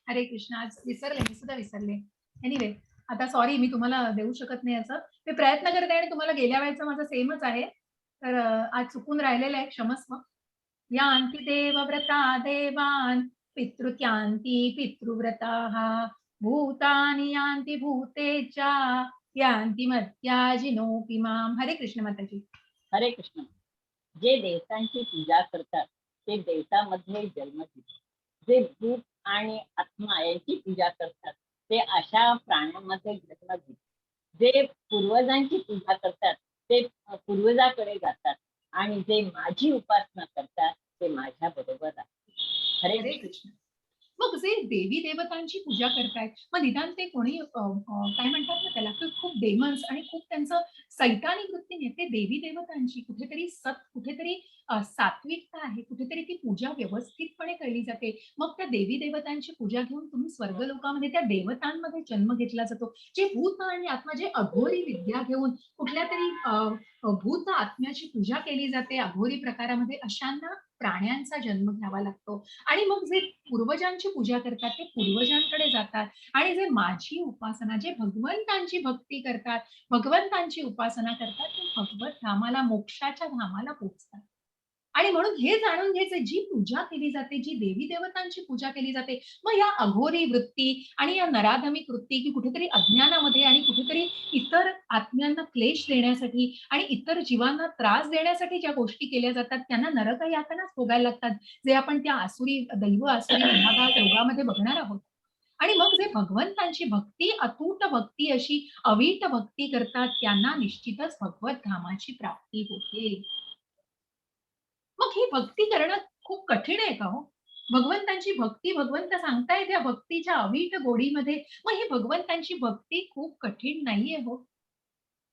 हरे कृष्ण. आज विसरले, मी सुद्धा विसरले. एनिवे, आता सॉरी, मी तुम्हाला देऊ शकत नाही याचं. मी प्रयत्न करते आणि तुम्हाला गेल्या वेळेचं माझं सेमच आहे. तर आज चुकून राहिलेलं आहे, क्षमस्व. यान्ति देवव्रता देवान् पितृत्यान्ति पितृव्रताः भूतानि यान्ति भूतेजा यान्ति मर्त्याजिनोऽपि माम्. हरे कृष्ण माताजी. हरे कृष्ण. जे देवतांची पूजा करतात ते देवतामध्ये जन्म घेतात. जे भूत आणि आत्मा यांची पूजा करतात ते अशा प्राण्यांमध्ये जन्म घेतात. जे पूर्वजांची पूजा करतात ते पूर्वजाकडे जातात आणि जे माझी उपासना करतात ते माझ्या बरोबर राहतात. हरे हरे कृष्ण. कृष्ण. मग जे देवी देवतांची पूजा करतायत, मग निदान ते कोणी काय म्हणतात ना त्याला, की खूप डेमन्स आणि खूप त्यांचं सैतानी वृत्तीने ते देवी देवतांची कुठेतरी कुठेतरी सात्विकता आहे, कुठेतरी ती पूजा व्यवस्थितपणे केली जाते. मग त्या देवी देवतांची पूजा घेऊन तुम्ही स्वर्गलोकामध्ये त्या देवतांमध्ये जन्म घेतला जातो. जे भूत आणि आत्मा, जे अघोरी विद्या घेऊन कुठल्या तरी भूत आत्म्याची पूजा केली जाते अघोरी प्रकारामध्ये, अशांना प्राण्यांचा जन्म घ्यावा लागतो. आणि मग जे पूर्वजांची पूजा करतात ते पूर्वजांकडे जातात, आणि जे माझी उपासना, जे भगवंतांची भक्ती करतात, भगवंतांची उपासना करतात, ते भगवत धामाला, मोक्षाच्या धामाला पोहोचतात. आणि म्हणून हे जाणून घ्यायचं, जी पूजा केली जाते, जी देवी देवतांची पूजा केली जाते, मग या अघोरी वृत्ती आणि या नराधमिक वृत्ती, की कुठेतरी अज्ञानामध्ये आणि कुठेतरी इतर आत्म्यांना क्लेश देण्यासाठी आणि इतर जीवांना त्रास देण्यासाठी ज्या गोष्टी केल्या जातात, त्यांना नरक यातनाच भोगायला लागतात, जे आपण त्या आसुरी दैव आसुरी महाभारत योगामध्ये बघणार आहोत. आणि मग जे भगवंतांची भक्ती, अतूट भक्ती, अशी अवीट भक्ती करतात, त्यांना निश्चितच भगवत धामाची प्राप्ती होते. मग ही भक्ती करणं खूप कठीण आहे का हो? भगवंतांची भक्ती, भगवंत सांगतायत त्या भक्तीच्या अवीट गोडीमध्ये, मग ही भगवंतांची भक्ती खूप कठीण नाहीये हो.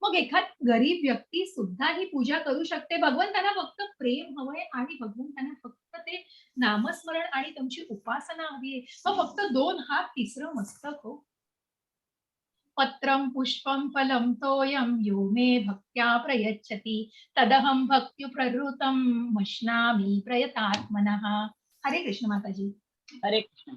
मग एखाद गरीब व्यक्ती सुद्धा ही पूजा करू शकते. भगवंतांना फक्त प्रेम हवंय आणि भगवंतांना फक्त ते नामस्मरण आणि तुमची उपासना हवी आहे. मग फक्त 2 हात, तिसरं मस्तक हो. पत्रं पुष्पं फलं तोयं यो मे भक्त्या प्रयच्छति तदहं भक्त्युप्रहृतं मश्नामि प्रयतात्मनः. हरे कृष्ण माताजी. हरे कृष्ण.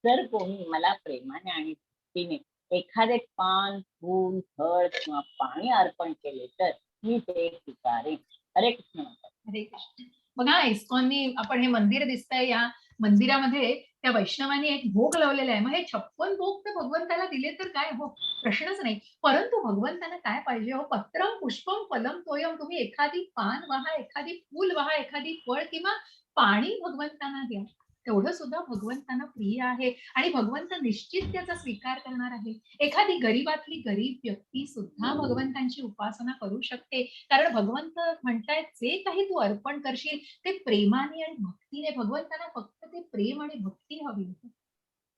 जर कोणी मला प्रेमाने आणि भक्तीने एखादे पान, फूल, फळ किंवा पाणी अर्पण केले तर मी ते स्वीकारेन. हरे कृष्ण. हरे कृष्ण. बघा, इस्कॉननी आपण हे मंदिर दिसतंय, या मंदिरामध्ये त्या वैष्णवांनी एक भोग लावलेला आहे. मग हे 56 भोग तर भगवंताला दिले तर काय हो, प्रश्नच नाही. परंतु भगवंतांना काय पाहिजे हो? पत्रम पुष्पम फलम तोयम. तुम्ही एखादी पान वाहा, एखादी फूल वाहा, एखादी फळ किंवा पाणी भगवंतांना द्या. तेवढं सुद्धा भगवंतांना प्रिय आहे आणि भगवंत निश्चित त्याचा स्वीकार करणार आहे. एखादी गरीबातली गरीब व्यक्ती सुद्धा भगवंतांची उपासना करू शकते. कारण भगवंत म्हणतायत, जे काही तू अर्पण करशील ते प्रेमाने आणि भक्तीने. भगवंतांना फक्त ते प्रेम आणि भक्ती हवी.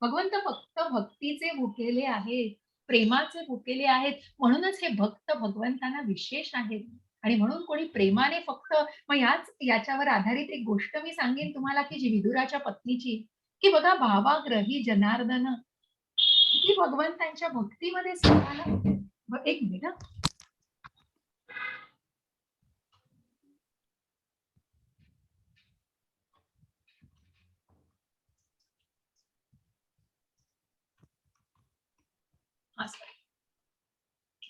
भगवंत फक्त भक्तीचे भुकेले आहेत, प्रेमाचे भुकेले आहेत. म्हणूनच हे भक्त भगवंतांना विशेष आहेत. आणि म्हणून कोणी प्रेमाने फक्त, मग याच्यावर आधारित एक गोष्ट मी सांगेन तुम्हाला, की जी विदुराच्या पत्नीची, की बघा, भावाग्रही जनार्दन किती भगवंतांच्या भक्तीमध्ये स्वतःला. एक मिनिट हं.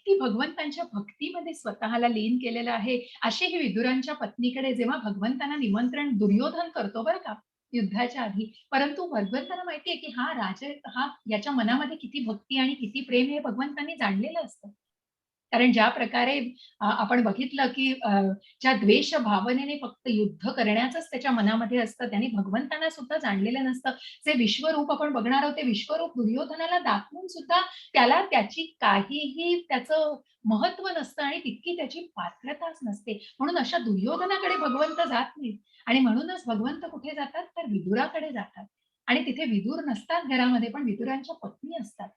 किती भगवंतांच्या भक्तीमध्ये स्वतःला लीन केलेलं आहे. अशी ही विदुरांच्या पत्नीकडे जेव्हा भगवंतांना निमंत्रण दुर्योधन करतो बरं का, युद्धाच्या आधी. परंतु भगवंतांना माहितीये, की हा याच्या मनामध्ये किती भक्ती आणि किती प्रेम हे भगवंतांनी जाणलेलं असतं. कारण ज्या प्रकारे आपण बघितलं, की ज्या द्वेष भावनेने फक्त युद्ध करण्याचंच त्याच्या मनामध्ये असतं, त्याने भगवंतांना सुद्धा जाणलेलं नसतं. जे विश्वरूप आपण बघणार आहोत, ते विश्वरूप दुर्योधनाला दाखवून सुद्धा त्याला त्याची काहीही त्याचं महत्व नसतं आणि तितकी त्याची पात्रताच नसते. म्हणून अशा दुर्योधनाकडे भगवंत जात नाहीत. आणि म्हणूनच भगवंत कुठे जातात, तर विदुराकडे जातात. आणि तिथे विदुर नसतात घरामध्ये, पण विदुरांच्या पत्नी असतात.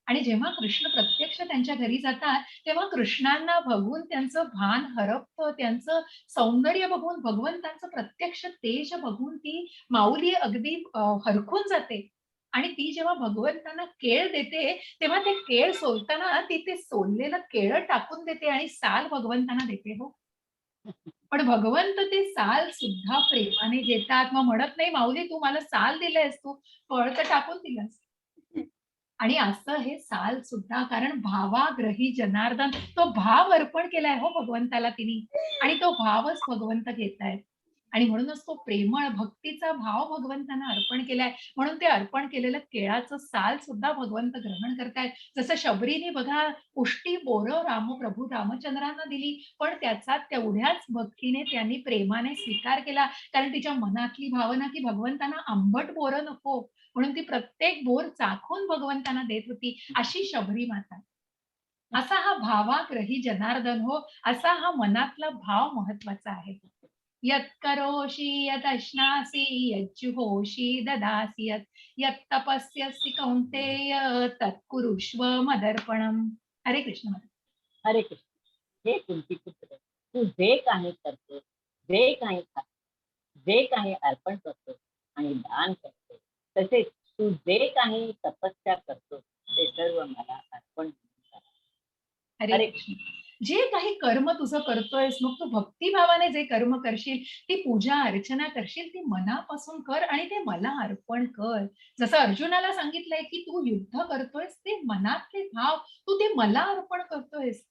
आणि जेव्हा कृष्ण प्रत्यक्ष त्यांच्या घरी जातात, तेव्हा कृष्णांना बघून त्यांचं भान हरपतं. त्यांचं सौंदर्य बघून, भगवंतांचं प्रत्यक्ष तेज बघून ती माऊली अगदी हरखून जाते. आणि ती जेव्हा भगवंतांना केळ देते, तेव्हा ते केळ सोलताना ती ते सोललेलं केळं टाकून देते आणि साल भगवंतांना देते हो. पण भगवंत ते साल सुद्धा प्रेमाने घेतात. मग म्हणत नाही, "माऊली तू मला साल दिलंयस, तू फळ तर टाकून दिलंस." आणि असं हे साल सुद्धा, कारण भावाग्रही जनार्दन, तो भाव अर्पण केलाय हो भगवंताला तिने, आणि तो भावच भगवंत घेतायत. आणि म्हणूनच तो प्रेमळ भक्तीचा भाव भगवंतांना अर्पण केलाय. म्हणून ते अर्पण केलेलं केळाचं साल सुद्धा भगवंत ग्रहण करतायत. जसं शबरीने बघा उष्टी बोरं प्रभू रामचंद्रांना दिली, पण त्याचा तेवढ्याच भक्तीने त्यांनी प्रेमाने स्वीकार केला. कारण तिच्या मनातली भावना की भगवंतांना आंबट बोरं नको, म्हणून ती प्रत्येक बोर चाखून भगवंतांना देत होती, अशी शबरी माता. असा हा भावाग्रही जनार्दन हो, असा हा मनातला भाव महत्वाचा आहे. यत् करोषि यदश्नासि यज्जुहोषि ददासि यत् यत् तपस्यसि कौन्तेय तत् कुरुष्व मदर्पणम्. हरे कृष्ण. हरे कृष्ण. हे कुंती पुत्र, तू जे काही करतो, जे काही खातो, जे काही अर्पण करतो आणि दान करतो, तसेच तू जे काही तपस्या करतो ते सर्व मला अर्पण म्हणून करा. हरे हरे कृष्ण. जे काही कर्म तुझं करतोयस, मग तू भक्तिभावाने जे कर्म करशील, ती पूजा अर्चना करशील, ती मनापासून कर आणि ते मला अर्पण कर. जसं अर्जुनाला सांगितलंय, की तू युद्ध करतोयस, ते मनातले भाव तू ते मला अर्पण करतोयस.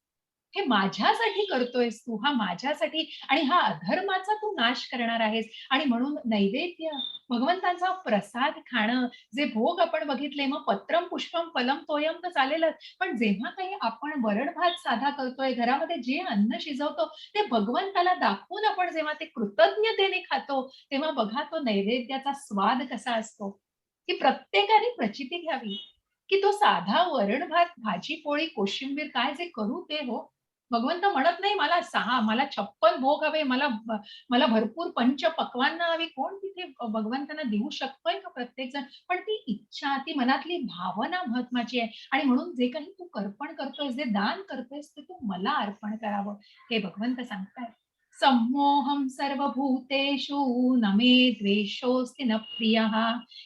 हे माझ्यासाठी करतोयस तू, हा माझ्यासाठी, आणि हा अधर्माचा तू नाश करणार आहेस. आणि म्हणून नैवेद्य, भगवंतांचा प्रसाद खाणं, जे भोग आपण बघितले, मग पत्रम पुष्पम फलम तोयम तर चालेलच, पण जेव्हा काही आपण वरण भात साधा करतोय, घरामध्ये जे अन्न शिजवतो, ते भगवंताला दाखवून आपण जेव्हा ते कृतज्ञतेने खातो, तेव्हा बघा तो नैवेद्याचा स्वाद कसा असतो. की प्रत्येकाने प्रचिती घ्यावी, की तो साधा वरण भात, भाजी पोळी, कोशिंबीर काय जे करू ते हो. भगवंत म्हणत नाही मला 6, मला 56 भोग हवे, मला मला भरपूर पंच पक्वान्न हवी. कोण तिथे भगवंतांना देऊ शकतोय का प्रत्येक जण? पण ती इच्छा, ती मनातली भावना महत्वाची आहे. आणि म्हणून जे काही तू अर्पण करतोयस, जे दान करतोयस, ते तू मला अर्पण करावं, हे भगवंत सांगतायत. सम्मोहम सर्वभूतेषु न मे द्वेषोऽस्ति न प्रियः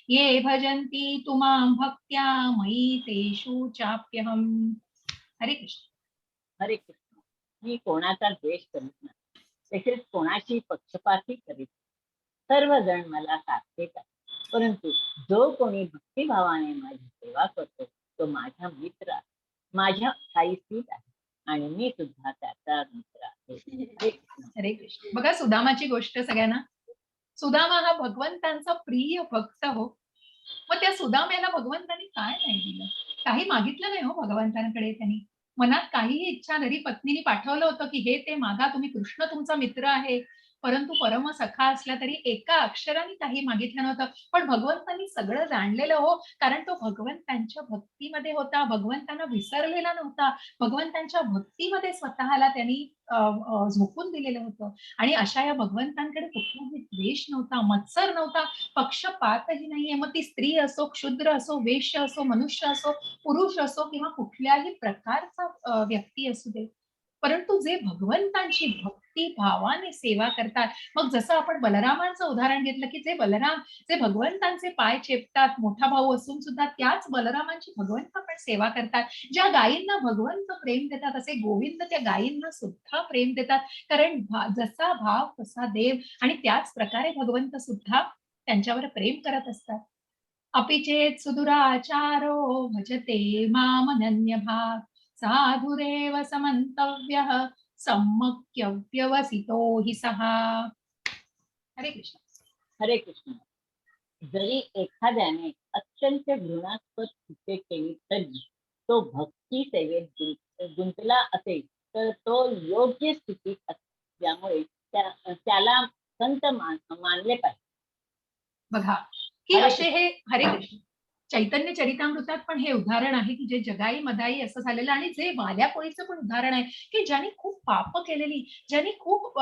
ये भजन्ति तु मां भक्त्या मयि तेषु चाप्यहम्. हरे कृष्ण. हरे कृष्ण. मी कोणाचा द्वेष करीत नाही, तसेच कोणाशी पक्षपाती करीत नाही. सर्वजण मला सारखेच आहे. परंतु जो कोणी भक्तिभावाने माझी सेवा करतो तो माझा मित्र आहे, माझ्या ठायीशीच आहे आणि मी सुद्धा त्याचा मित्र आहे. हरे कृष्ण. हरे कृष्ण. बघा सुदामाची गोष्ट सगळ्यांना. सुदामा हा भगवंतांचा प्रिय भक्त हो. मग त्या सुदाम्याला भगवंतांनी काय नाही दिलं? काही मागितलं नाही हो भगवंतांकडे त्यांनी. मनात काहीही इच्छा, जरी पत्नीने पाठवलं होतं, की हे ते मागा, तुम्ही कृष्ण तुमचा मित्र आहे. परंतु परम सखा असला तरी एका अक्षराने काही मागितलं नव्हतं. पण भगवंतांनी सगळं जाणलेलं हो, कारण तो भगवंतांच्या भक्तीमध्ये होता. भगवंतांना विसरलेला नव्हता. भगवंतांच्या भक्तीमध्ये स्वतःला त्यांनी झोकून दिलेलं होतं. आणि अशा या भगवंतांकडे कुठलाही द्वेष नव्हता, मत्सर नव्हता, पक्षपातही नाहीये. मग ती स्त्री असो, क्षुद्र असो, वेश्य असो, मनुष्य असो, पुरुष असो, किंवा कुठल्याही प्रकारचा व्यक्ती असू दे. परंतु जे भगवंतांची भक्ती भावाने सेवा करतात, मग जसं आपण बलरामांचं उदाहरण घेतलं, की जे भगवंतांचे पाय चेपतात, मोठा भाऊ असून सुद्धा त्याच बलरामांची भगवंत पण सेवा करतात. ज्या गायींना भगवंत प्रेम देतात, असे गोविंद त्या गायींना सुद्धा प्रेम देतात. कारण जसा भाव तसा देव, आणि त्याच प्रकारे भगवंत सुद्धा त्यांच्यावर प्रेम करत असतात. अपि चेत् सुदुराचारो भजते मामनन्यभाक् साधुरेव समन्तव्यः सम्मक्यव्यवसितो हि सः. हरे कृष्ण. हरे कृष्ण. जरी एखाद्याने अत्यंत घृणास्पद कृत्ये केली तरी तो भक्ती सेवेत गुंतला असेल तर तो योग्य स्थितीत असल्यामुळे त्याला संत मानले पाहिजे. बघा, की हरे असे कृष्ण. हे हरे कृष्ण. चैतन्य चरितामृतात पण हे उदाहरण आहे, की जे जगाई मदाई असं झालेलं, आणि जे वाल्यापोळीचं पण उदाहरण आहे, की ज्यांनी खूप पाप केलेली, ज्यांनी खूप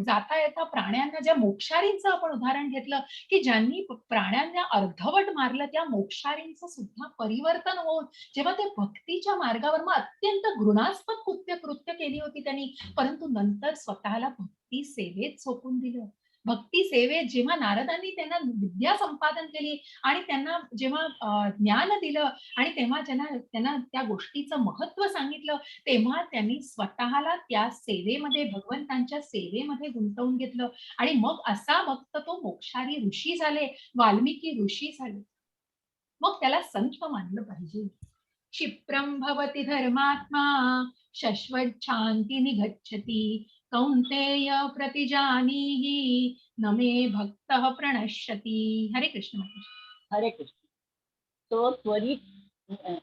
जाता येता प्राण्यांना, ज्या मोक्षारींचं आपण उदाहरण घेतलं, की ज्यांनी प्राण्यांना अर्धवट मारलं, त्या मोक्षारींचं सुद्धा परिवर्तन होऊन जेव्हा ते भक्तीच्या मार्गावर, मग अत्यंत घृणास्पद कृत्य केली होती त्यांनी, परंतु नंतर स्वतःला भक्ती सेवेत झोकून दिलं. भक्ती सेवेत जेव्हा नारदांनी त्यांना विद्या संपादन केली आणि त्यांना जेव्हा ज्ञान दिलं आणि तेव्हा त्यांना त्या गोष्टीचं महत्व सांगितलं, तेव्हा त्यांनी स्वतःला त्या सेवेमध्ये, भगवंतांच्या सेवेमध्ये गुंतवून घेतलं आणि मग असा भक्त तो मोक्षारी ऋषी झाले, वाल्मिकी ऋषी झाले. मग त्याला संत मानलं पाहिजे. क्षिप्रं भवति धर्मात्मा शश्वत शांती निगच्छति कौंतेय प्रतिजानीहि न मे भक्तः प्रणश्यति. हरे कृष्ण माताजी. हरे कृष्ण. तो त्वरित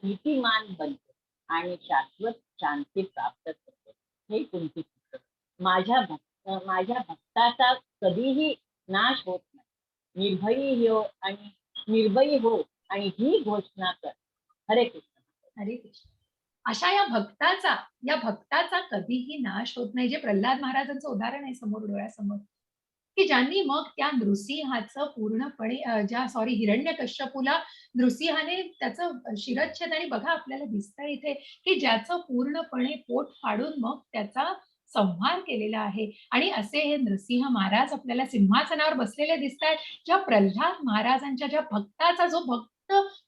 नीतिमान बनतो आणि शाश्वत शांती प्राप्त करतो. हे कुंती पुत्र, माझ्या भक्ताचा कधीही नाश होत नाही. निर्भयी हो आणि ही घोषणा कर. हरे कृष्ण. हरे कृष्ण. अशा या भक्ताचा कधीही नाश होत नाही. जे प्रल्हाद महाराजांचं उदाहरण आहे समोर डोळ्यासमोर, की ज्यांनी मग त्या नृसिंहाचं पूर्णपणे हिरण्यकश्यपूला नृसिंहाने त्याचं शिरच्छेद, आणि बघा आपल्याला दिसतंय इथे की ज्याचं पूर्णपणे पोट फाडून मग त्याचा संहार केलेला आहे. आणि असे हे नृसिंह महाराज आपल्याला सिंहासनावर बसलेले दिसत आहेत, ज्या प्रल्हाद महाराजांच्या ज्या भक्ताचा जो भक्त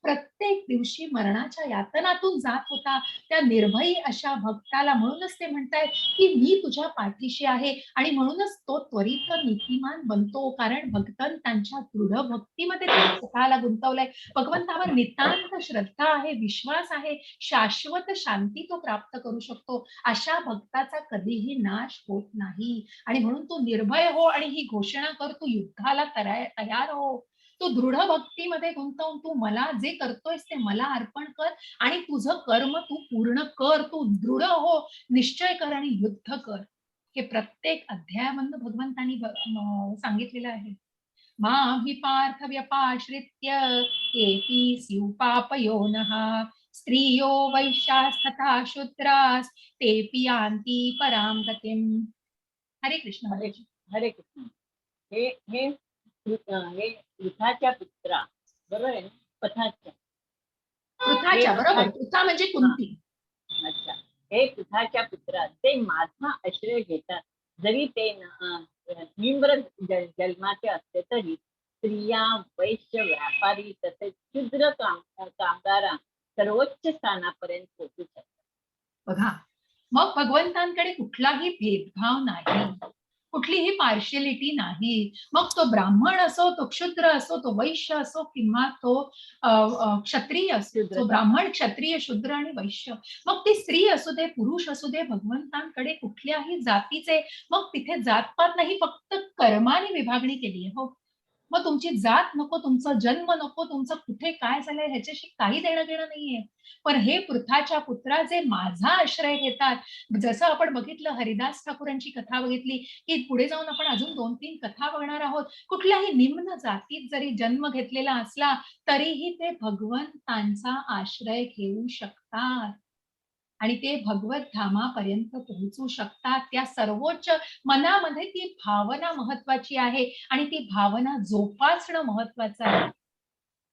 प्रत्येक दिवशी मरणाच्या यातनातून जात होता, त्या निर्भयी अशा भक्ताला म्हणूनच ते म्हणतायत की मी तुझ्या पाठीशी आहे. आणि म्हणूनच तो त्वरित नीतिमान बनतो, कारण भक्तांच्या दृढ भक्तीमध्ये त्याने स्वतःला गुंतवलंय. भगवंतावर नितांत श्रद्धा आहे, विश्वास आहे, शाश्वत शांती तो प्राप्त करू शकतो. अशा भक्ताचा कधीही नाश होत नाही. आणि म्हणून तू निर्भय हो आणि ही घोषणा कर, तू युद्धाला तयार हो. तू दृढ भक्तीमध्ये गुंतवून तू मला जे करतोयस ते मला अर्पण कर आणि तुझं कर्म तू पूर्ण कर. तू दृढ हो, निश्चय कर आणि युद्ध कर. हे प्रत्येक अध्यायामधनं भगवंतांनी सांगितलेलं आहे. माहि पार्थ व्यपाश्रित्य केपि स्युपापयोनः स्त्रियो वैश्यास्तथा शूद्रास तेपि यान्ति परां गतिम्. हरे कृष्ण. हरे कृष्ण. हे पृथाच्या पुत्रा, बरोबर आहे ना? पृथाच्या, बरोबर. पृथा म्हणजे कुंती. अच्छा. हे पृथाच्या पुत्रा ते माझा आश्रय घेतात, जरी ते निम्र जन्माचे असते तरी स्त्रिया, वैश्य, व्यापारी तसेच शूद्र कामगारा सर्वोच्च स्थानापर्यंत पोहोचू शकतात. बघा, मग भगवंतांकडे कुठलाही भेदभाव नाही, कुठलीही पार्शियलिटी नाही. मग तो ब्राह्मण असो, तो क्षुद्र असो, तो वैश्य असो किंवा तो क्षत्रिय असो, तो ब्राह्मण, क्षत्रिय, शूद्र आणि वैश्य, मग ती स्त्री असू दे, पुरुष असू दे, भगवंतांकडे कुठल्याही जातीचे, मग तिथे जातपात नाही, फक्त कर्माने विभागणी केली आहे. हो, मग तुमची जात नको, तुमचा जन्म नको, तुमचं कुठे काय झालंय ह्याच्याशी काही देणं घेणं नाहीये. पण हे पृथाच्या पुत्रा जे माझा आश्रय घेतात, जसं आपण बघितलं हरिदास ठाकूरांची कथा बघितली, की पुढे जाऊन आपण अजून 2-3 कथा बघणार आहोत. कुठल्याही निम्न जातीत जरी जन्म घेतलेला असला तरीही ते भगवंतांचा आश्रय घेऊ शकतात आणि ते भगवत धामापर्यंत पोहोचू शकतात. त्या सर्वोच्च मनामध्ये ती भावना महत्वाची आहे आणि ती भावना जोपासणं महत्वाचं आहे.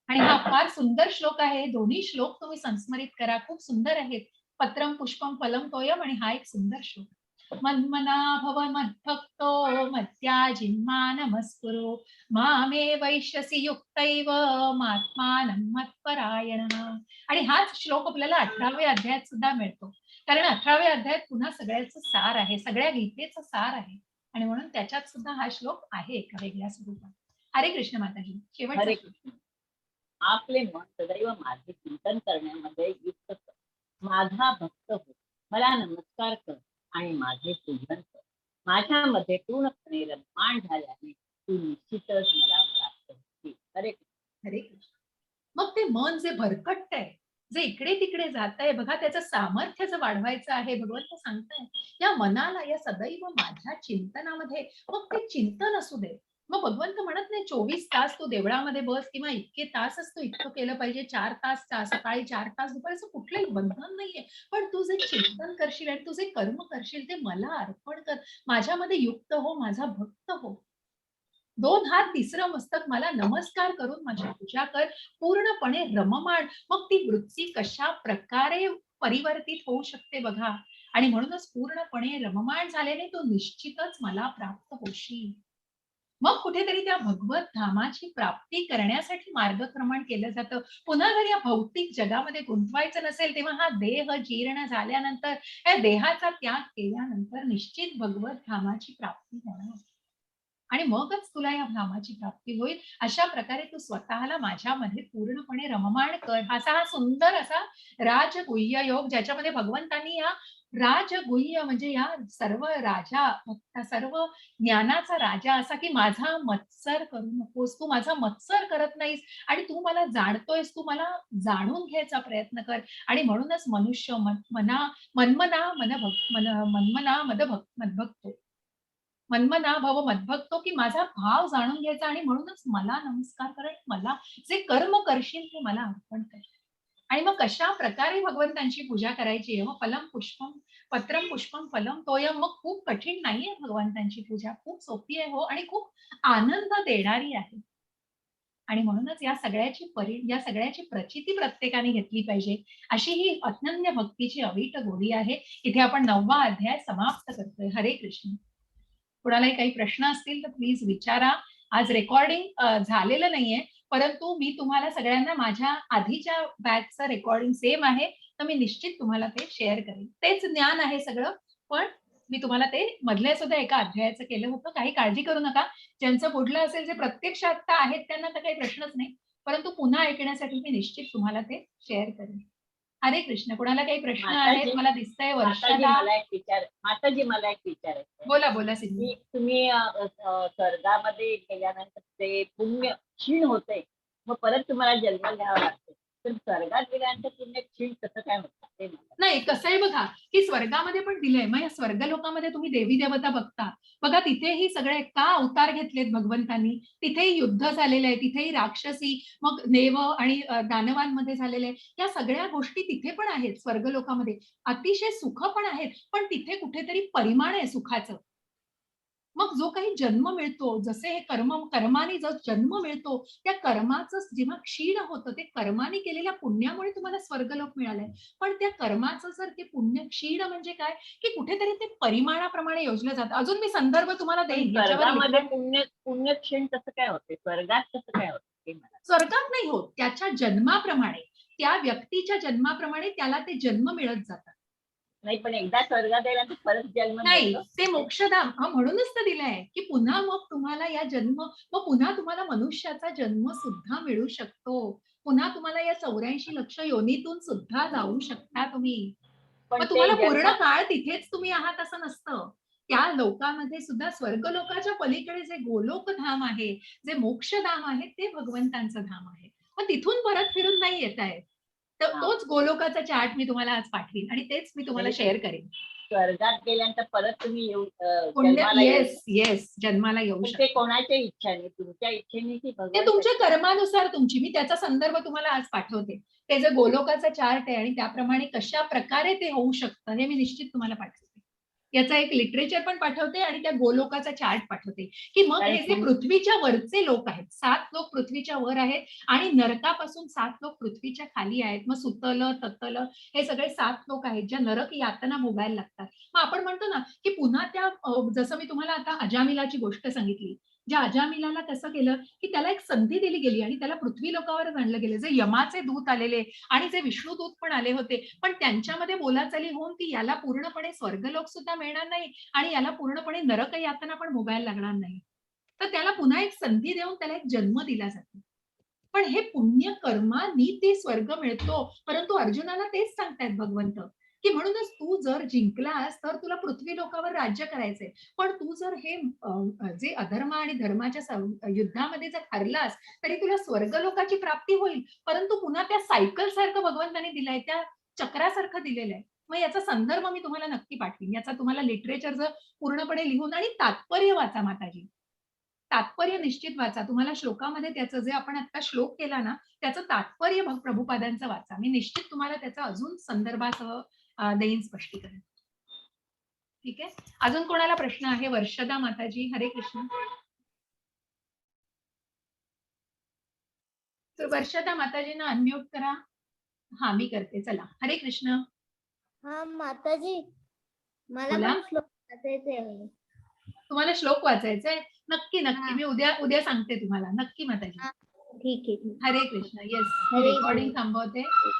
आणि हा फार सुंदर श्लोक आहे. दोन्ही श्लोक तुम्ही संस्मरित करा, खूप सुंदर आहेत. पत्रम पुष्पम फलम तोयम, आणि हा एक सुंदर श्लोक. मन्मना भव मद्भक्तो मत्याजिन्मा नमस्कुरु मामे वैश्यसि युक्तैव मात्मानं मत्परायणः. आणि हाच श्लोक आपल्याला 18व्या अध्यायात सुद्धा मिळतो, कारण 18व्या अध्यायात पुन्हा सगळ्याचं सार आहे, सगळ्या गीतेचं सार आहे, आणि म्हणून त्याच्यात सुद्धा हा श्लोक आहे एका वेगळ्या स्वरूपात. हरे कृष्ण माताजी. हरे कृष्ण. आपले मन सदैव माझे चिंतन करण्यामध्ये युक्त कर. माझा भक्त हो, मला नमस्कार कर आणि माझे पूजन कर. माझ्यामध्ये पूर्णपणे रममाण झाल्याने तू निश्चितच मला प्राप्त होशील. हरे कृष्ण. हरे कृष्ण. मग ते मन जे भरकटत आहे, जे इकडे तिकडे जात आहे, बघा त्याचं सामर्थ्य जर वाढवायचं आहे, भगवंत सांगताय या मनाला या सदैव माझ्या चिंतनामध्ये, मग ते चिंतन असू दे. मग भगवंत म्हणत नाही 24 तास तू देवळामध्ये बस किंवा इतके तासच तू इतकं केलं पाहिजे, 4 तास सकाळी, 4 तास दुपारी, असं कुठलंही बंधन नाहीये. पण तू जे चिंतन करशील आणि तू जे कर्म करशील ते मला अर्पण कर, माझ्यामध्ये युक्त हो, माझा भक्त हो. 2 हात 3रं मस्तक, मला नमस्कार करून माझी पूजा कर, पूर्णपणे रममाण. मग ती वृत्ती कशा प्रकारे परिवर्तित होऊ शकते बघा. आणि म्हणूनच पूर्णपणे रममाण झाल्याने तू निश्चितच मला प्राप्त होशील. मग कुठेतरी त्या भगवत धामाची प्राप्ती करण्यासाठी मार्गक्रमण केलं जातं. पुन्हा जर या भौतिक जगामध्ये गुंतवायचं नसेल, तेव्हा हा देह जीर्ण झाल्यानंतर, या देहाचा त्याग केल्यानंतर निश्चित भगवत धामाची प्राप्ती होणार. आणि मगच तुला या धामाची प्राप्ती होईल. अशा प्रकारे तू स्वतःला माझ्यामध्ये पूर्णपणे रममाण कर. हा सुंदर असा राजगुह्य योग, ज्याच्यामध्ये भगवंतांनी या राजगुह्य म्हणजे या सर्व राजा, सर्व ज्ञानाचा राजा असा, की माझा मत्सर करू नकोस, तू माझा मत्सर करत नाहीस आणि तू मला जाणतोयस, तू मला जाणून घ्यायचा प्रयत्न कर. आणि म्हणूनच मनुष्य मनमना मनमना मदभक्तो, मन्मना भव मद्भक्तो, की माझा भाव जाणून घ्यायचा आणि म्हणूनच मला नमस्कार कर आणि मला जे कर्म करशील ते मला अर्पण कर. आणि मग कशा प्रकारे भगवंतांची पूजा करायची आहे? मग फलम पुष्पम पत्रम पुष्पम फलम तोयम. मग खूप कठीण नाहीये भगवंतांची पूजा, खूप सोपी आहे हो, आणि खूप आनंद देणारी आहे. आणि म्हणूनच या सगळ्याची प्रचिती प्रत्येकाने घेतली पाहिजे. अशी ही अनन्य भक्तीची अवीट गोडी आहे. इथे आपण 9वा अध्याय समाप्त करतोय. हरे कृष्ण. कुणालाही काही प्रश्न असतील तर प्लीज विचारा. आज रेकॉर्डिंग झालेलं नाहीये, परंतु मी तुम्हाला सगळ्यांना माझ्या आधीच्या बॅचचं रेकॉर्डिंग सेम आहे, तर मी निश्चित तुम्हाला ते शेअर करेन. तेच ज्ञान आहे सगळं, पण मी तुम्हाला ते मधल्या सुद्धा एका अध्यायाचं केलं होतं. काही काळजी करू नका. ज्यांचं पुढलं असेल, जे प्रत्यक्षात आहेत त्यांना तर काही प्रश्नच नाही, परंतु पुन्हा ऐकण्यासाठी मी निश्चित तुम्हाला ते शेअर करेन. हरे कृष्ण. कुणाला काही प्रश्न आहेत? माताजी मला दिसतंय माताजी वर्षाला. मला एक विचारायचं आहे. बोला बोला सिद्धी. की तुम्ही स्वर्गामध्ये गेल्यानंतर ते पुण्य क्षीण होते, मग परत तुम्हाला जन्म घ्यावा लागतो. तर स्वर्गात गेल्यानंतर पुण्य क्षीण कसं काय होतं ते मला नाही, कसं आहे बघा, की स्वर्गामध्ये पण दिलंय. मग या स्वर्ग लोकामध्ये तुम्ही देवी-देवता बघता. बघा तिथेही सगळे का अवतार घेतलेत भगवंतांनी. तिथेही युद्ध झालेलं आहे. तिथेही राक्षसी, मग देव आणि दानवांमध्ये झालेले आहे. या सगळ्या गोष्टी तिथे पण आहेत स्वर्ग लोकामध्ये. अतिशय सुख पण आहेत. पण तिथे कुठेतरी परिमाण आहे सुखाचं. मग जो काही जन्म मिळतो, जसे हे कर्माने जो जन्म मिळतो, त्या कर्माचं जेव्हा क्षीण होतं, ते कर्माने केलेल्या पुण्यामुळे तुम्हाला स्वर्गलोक मिळालंय. पण त्या कर्माचं जर ते पुण्य क्षीण म्हणजे काय, की कुठेतरी ते परिमाणाप्रमाणे योजलं जातं. अजून मी संदर्भ तुम्हाला पण देईन याच्यावर स्वर्गामध्ये लिखाण. पुण्य क्षीण कसं काय होते, स्वर्गात कसं काय होते ते मला स्वर्गात नाही होत, त्याच्या जन्माप्रमाणे, त्या व्यक्तीच्या जन्माप्रमाणे त्याला ते जन्म मिळत जातात. नाही. पण एकदा स्वर्गात गेल्यानंतर परत जन्म नाही, मिळतो ते मोक्षधाम म्हणूनच तर दिलंय, की पुन्हा मग तुम्हाला मग पुन्हा तुम्हाला मनुष्याचा जन्म सुद्धा मिळू शकतो. पुन्हा तुम्हाला या 84 लक्ष योनीतून सुद्धा जाऊ शकता तुम्ही. पण मग ते तुम्हाला जन्म पूर्ण काळ तिथेच तुम्ही आहात असं नसतं. त्या लोकामध्ये सुद्धा स्वर्गलोकाच्या पलीकडे जे गोलोकधाम आहे, जे मोक्षधाम आहे, ते भगवंतांचं धाम आहे. मग तिथून परत फिरून नाही येतायत. तर हा, तोच गोलोकाचा चार्ट मी तुम्हाला आज पाठवीन आणि तेच मी तुम्हाला म्हणजे शेअर करेन. स्वर्गात गेल्यानंतर परत तुम्ही पुण्य जन्माला येऊ येस, शकता. येस. जन्माला येऊ पण ते शकता. कोणाच्या इच्छेने, तुमच्या इच्छेने की ते तुमच्या भगवंताच्या? कर्मानुसार तुमची. मी त्याचा संदर्भ तुम्हाला आज पाठवते. ते जे गोलोकाचा चार्ट आहे आणि त्याप्रमाणे कशा प्रकारे ते होऊ शकतं हे मी निश्चित तुम्हाला पाठवते. याचा एक लिटरेचर पण पाठवते आणि त्या गोलोकाचा चार्ट पाठवते, की मग कारण हे जे पृथ्वीच्या वरचे लोक आहेत, 7 लोक पृथ्वीच्या वर आहेत आणि नरकापासून 7 लोक पृथ्वीच्या खाली आहेत. मग सुतल, ततल हे सगळे 7 लोक आहेत, ज्या नरक यातना भोगायला लागतात. मग आपण म्हणतो ना, की पुन्हा त्या जसं मी तुम्हाला आता अजामिलाची गोष्ट सांगितली. ज्या अजामिलाला कसं केलं, की त्याला एक संधी दिली गेली आणि त्याला पृथ्वी लोकावरच आणलं गेलं. जे यमाचे दूत आलेले आणि जे विष्णुदूत पण आले होते, पण त्यांच्यामध्ये बोलाचाली होऊन की याला पूर्णपणे स्वर्गलोक सुद्धा मिळणार नाही आणि याला पूर्णपणे नरक यातना पण भोगायला लागणार नाही. तर त्याला पुन्हा एक संधी देऊन त्याला एक जन्म दिला जातो. पण हे पुण्य कर्मानी ते स्वर्ग मिळतो. परंतु अर्जुनाला तेच सांगतायत भगवंत, की म्हणूनच तू जर जिंकलास तर तुला पृथ्वी लोकावर राज्य करायचंय. पण तू जर हे जे अधर्म आणि धर्माच्या युद्धामध्ये जर हरलास, तरी तुला स्वर्गलोकाची प्राप्ती होईल. परंतु पुन्हा त्या सायकल सारखं भगवंताने दिलंय, त्या चक्रासारखं दिलेलं आहे. मग याचा संदर्भ मी तुम्हाला नक्की पाठवीन. याचा तुम्हाला लिटरेचरचं पूर्णपणे लिहून आणि तात्पर्य वाचा माताजी. तात्पर्य निश्चित वाचा. तुम्हाला श्लोकामध्ये त्याचं जे आपण आता श्लोक केला ना, त्याचं तात्पर्य प्रभुपादांचं वाचा. मी निश्चित तुम्हाला त्याचा अजून संदर्भासह देईन स्पष्टीकरण. ठीक आहे. अजून कोणाला प्रश्न आहे? वर्षदा माताजी, हरे कृष्ण. तर वर्षदा माताजींना अनम्यूट करा. हा, मी करते. चला, हरे कृष्ण. हा माताजी, मला बोला. पण श्लोक वाचायचे आहे. तुम्हाला श्लोक वाचायचा आहे? नक्की, नक्की. हां. मी उद्या उद्या सांगते तुम्हाला. नक्की माताजी. हां. ठीक आहे. हरे कृष्ण. येस. हरे रेकॉर्डिंग कृष्ण. थांबवते.